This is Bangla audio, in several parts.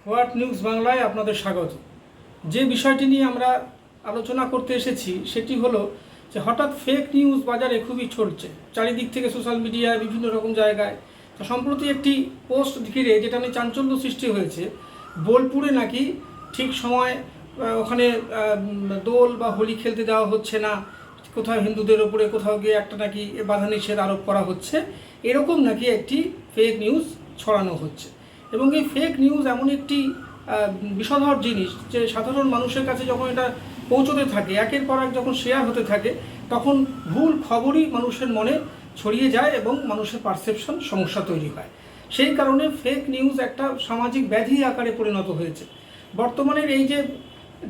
হোয়াট নিউজ বাংলায় আপনাদের স্বাগত। যে বিষয়টি নিয়ে আমরা আলোচনা করতে এসেছি সেটি হলো যে হঠাৎ ফেক নিউজ বাজারে খুবই ছড়ছে চারিদিক থেকে, সোশ্যাল মিডিয়ায় বিভিন্ন রকম জায়গায়। তো সম্প্রতি একটি পোস্ট ঘিরে যেটা নিয়ে চাঞ্চল্য সৃষ্টি হয়েছে, বোলপুরে নাকি ঠিক সময় ওখানে দোল বা হোলি খেলতে দেওয়া হচ্ছে না, কোথাও হিন্দুদের ওপরে কোথাও গিয়ে একটা নাকি বাধা নিষেধ আরোপ করা হচ্ছে, এরকম নাকি একটি ফেক নিউজ ছড়ানো হচ্ছে। এবং এই ফেক নিউজ এমন একটি বিষধর জিনিস যে সাধারণ মানুষের কাছে যখন এটা পৌঁছতে থাকে, একের পর এক যখন শেয়ার হতে থাকে, তখন ভুল খবরই মানুষের মনে ছড়িয়ে যায় এবং মানুষের পারসেপশন সমস্যা তৈরি হয়। সেই কারণে ফেক নিউজ একটা সামাজিক ব্যাধি আকারে পরিণত হয়েছে। বর্তমানের এই যে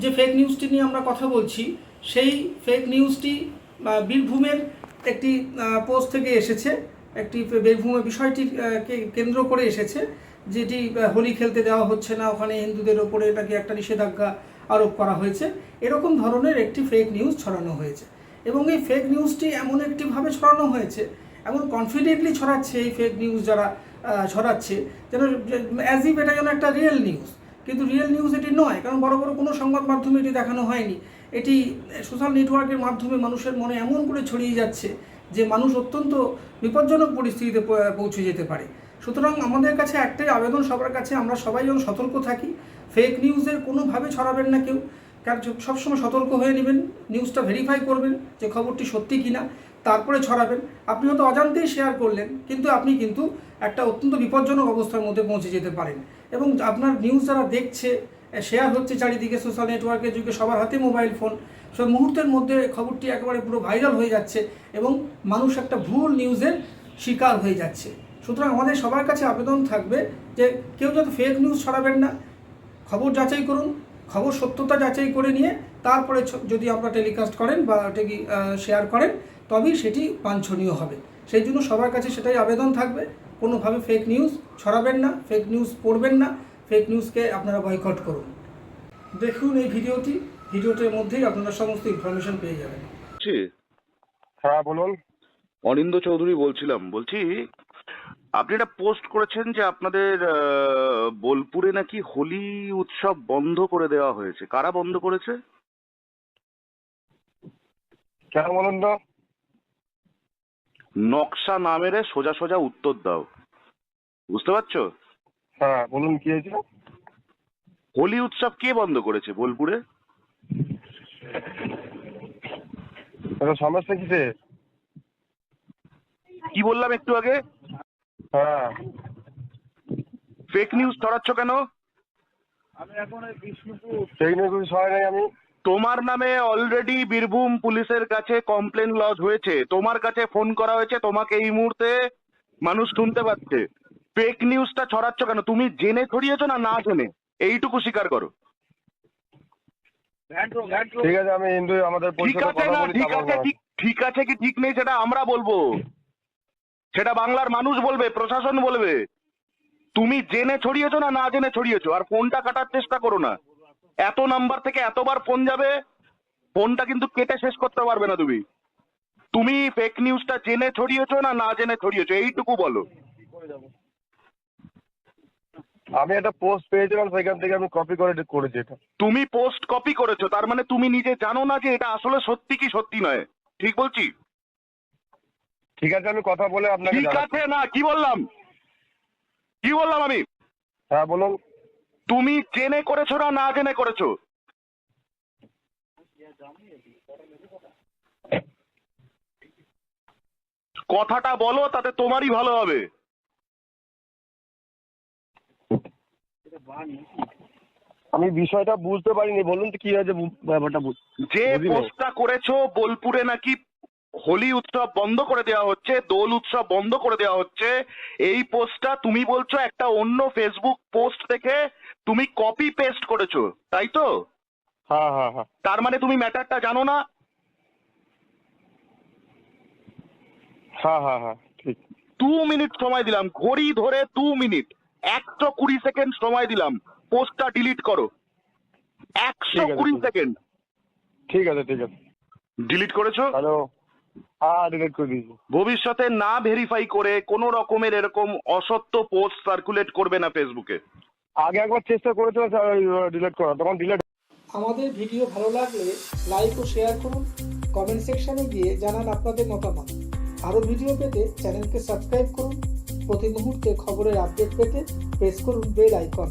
যে ফেক নিউজটি নিয়ে আমরা কথা বলছি, সেই ফেক নিউজটি বীরভূমের একটি পোস্ট থেকে এসেছে। একটি বীরভূমের বিষয়টি কেন্দ্র করে এসেছে, যেটি হোলি খেলতে দেওয়া হচ্ছে না, ওখানে হিন্দুদের ওপরে নাকি একটা নিষেধাজ্ঞা আরোপ করা হয়েছে, এরকম ধরনের একটি ফেক নিউজ ছড়ানো হয়েছে। এবং এই ফেক নিউজটি এমন একটিভাবে ছড়ানো হয়েছে, এমন কনফিডেন্টলি ছড়াচ্ছে এই ফেক নিউজ যারা ছড়াচ্ছে, যেন অ্যাজ ইফ এটা যেন একটা রিয়েল নিউজ। কিন্তু রিয়েল নিউজ এটি নয়, কারণ বড় বড় কোনো সংবাদ মাধ্যমে এটি দেখানো হয়নি। এটি সোশ্যাল নেটওয়ার্কের মাধ্যমে মানুষের মনে এমন করে ছড়িয়ে যাচ্ছে যে মানুষ অত্যন্ত বিপজ্জনক পরিস্থিতিতে পৌঁছে যেতে পারে। সুতরাং আমাদের কাছে একটাই আবেদন সবার কাছে, আমরা সবাই যেন সতর্ক থাকি। ফেক নিউজের কোনোভাবে ছড়াবেন না কেউ, কারণ সবসময় সতর্ক হয়ে নেবেন, নিউজটা ভেরিফাই করবেন যে খবরটি সত্যি কিনা, তারপরে ছড়াবেন। আপনি হয়তো অজান্তেই শেয়ার করলেন, কিন্তু আপনি কিন্তু একটা অত্যন্ত বিপজ্জনক অবস্থার মধ্যে পৌঁছে যেতে পারেন। এবং আপনার নিউজ যারা দেখছে, শেয়ার হচ্ছে চারিদিকে, সোশ্যাল নেটওয়ার্কের যুগে সবার হাতে মোবাইল ফোন, সব মুহূর্তের মধ্যে খবরটি একেবারে পুরো ভাইরাল হয়ে যাচ্ছে এবং মানুষ একটা ভুল নিউজের শিকার হয়ে যাচ্ছে। সুতরাং আমাদের সবার কাছে আবেদন থাকবে যে কেউ যাতে ফেক নিউজ ছড়াবেন না, খবর যাচাই করুন, খবর সত্যতা যাচাই করে নিয়ে তারপরে যদি আপনারা টেলিকাস্ট করেন বা শেয়ার করেন, তবেই সেটি বাঞ্ছনীয় হবে। সেই জন্য সবার কাছে সেটাই আবেদন থাকবে, কোনোভাবে ফেক নিউজ ছড়াবেন না, ফেক নিউজ পড়বেন না, ফেক নিউজকে আপনারা বয়কট করুন। দেখুন এই ভিডিওটির মধ্যেই আপনারা সমস্ত ইনফরমেশন পেয়ে যাবেন। হ্যাঁ বলুন। অনিন্দ চৌধুরী বলছিলাম। বলছি, আপনি একটা পোস্ট করেছেন যে আপনাদের বোলপুরে নাকি হোলি উৎসব বন্ধ করে দেওয়া হয়েছে। কারা বন্ধ করেছে? কেন বলুন তো? নকশা না মেরে সোজা সোজা উত্তর দাও, বুঝতে পারছো? হ্যাঁ বলুন, কি হয়েছে? হোলি উৎসব কে বন্ধ করেছে বোলপুরে? এটা সমস্যা কিসে? কি বললাম একটু আগে? হ্যাঁ, ফেক নিউজ ছড়াচ্ছ কেন? সেই নিয়ে কিছু সহায় নাই আমি। তোমার নামে অলরেডি বীরভূম পুলিশের কাছে কমপ্লেন লজ হয়েছে, তোমার কাছে ফোন করা হয়েছে, তোমাকে এই মুহূর্তে মানুষ শুনতে পাচ্ছে। ফেক নিউজটা ছড়াচ্ছ কেন? তুমি জেনে ছড়িয়েছো না না জেনে? এইটুকু স্বীকার করো। ঠিক আছে, আমি হিন্দু আমাদের ঠিক পরিষদে আছে কথা না, বলি, ঠিক তারপর আছে, ঠিক আছে কি ঠিক নেই সেটা আমরা বলবো, সেটা বাংলার মানুষ বলবে, প্রশাসন বলবে। তুমি জেনে ছড়িয়েছো না না জেনে ছড়িয়েছো? আর ফোনটা কাটার চেষ্টা করো না। এত নাম্বার থেকে এতবার ফোন যাবে, ফোনটা কিন্তু কেটে শেষ করতে পারবে না তুমি। তুমি ফেক নিউজটা জেনে ছড়িয়েছো না না জেনে ছড়িয়েছো, এইটুকু বলো। আমি একটা পোস্ট পেয়েছিলাম, সেখান থেকে আমি কপি করে করেছি এটা। তুমি পোস্ট কপি করেছো, তার মানে তুমি নিজে জানো না যে এটা আসলে সত্যি কি সত্যি নয়। ঠিক বলছি? ঠিক আছে, আমি কথা বলে আপনাকে ঠিক জানাচ্ছি। আছে না, কি বললাম আমি? হ্যাঁ বলুন। তুমি জেনে করেছো না না জেনে করেছো? কথাটা বলো, তাতে তোমারই ভালো হবে। আমি বিষয়টা বুঝতে পারিনি, বলুন তো কি হয়েছে ব্যাপারটা। যে পোস্টটা করেছো বোলপুরে নাকি হোলি উৎসব বন্ধ করে দেওয়া হচ্ছে, দোল উৎসব বন্ধ করে দেওয়া হচ্ছে, এই পোস্টটা তুমি বলছো একটা অন্য ফেসবুক পোস্ট থেকে তুমি কপি পেস্ট করেছো, তাই তো? হ্যাঁ হ্যাঁ হ্যাঁ তার মানে তুমি ম্যাটারটা জানো না। হ্যাঁ হ্যাঁ হ্যাঁ ঠিক। 2 মিনিট সময় দিলাম, ঘড়ি ধরে 2 মিনিট, 120 সেকেন্ড সময় দিলাম, পোস্টটা ডিলিট করো। ঠিক আছে 120 সেকেন্ড। ঠিক আছে ঠিক আছে। ডিলিট করেছো? হ্যালো। হ্যাঁ ডিলিট করে দিয়েছি। ভবিষ্যতে না ভেরিফাই করে কোনো রকমের এরকম অসত্য পোস্ট সার্কুলেট করবে না ফেসবুকে। আগে একবার চেষ্টা করেছিলাম স্যার ডিলিট করা, তখন ডিলিট। আমাদের ভিডিও ভালো লাগলে লাইক ও শেয়ার করুন, কমেন্ট সেকশনে গিয়ে জানান আপনাদের মতামত। আরও ভিডিও পেতে চ্যানেলকে সাবস্ক্রাইব করুন। প্রতি মুহূর্তে খবরের আপডেট পেতে প্রেস করুন বেল আইকন।